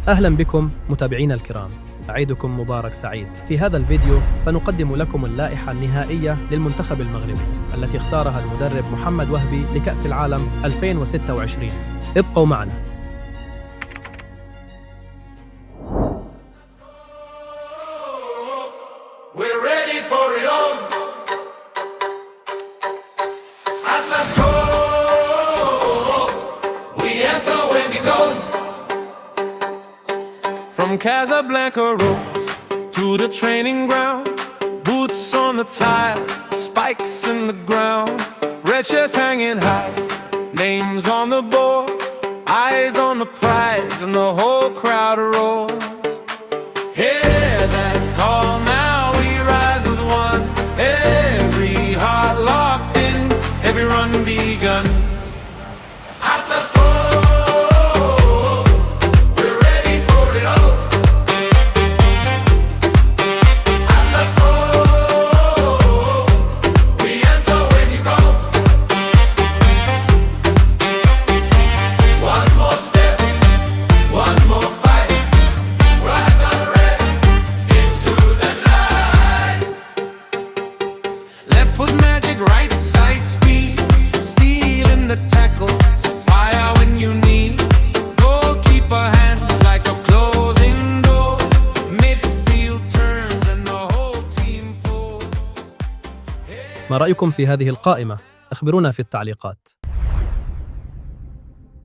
أهلا بكم متابعينا الكرام، عيدكم مبارك سعيد. في هذا الفيديو سنقدم لكم اللائحة النهائية للمنتخب المغربي التي اختارها المدرب محمد وهبي لكأس العالم 2026. ابقوا معنا. From Casablanca roads to the training ground, boots on the tile, spikes in the ground, red shirts hanging high, names on the board, eyes on the prize, and the whole crowd roars. Hear that call, now we rise as one, every heart locked in, every run begun. Atlas ما رأيكم في هذه القائمة؟ أخبرونا في التعليقات.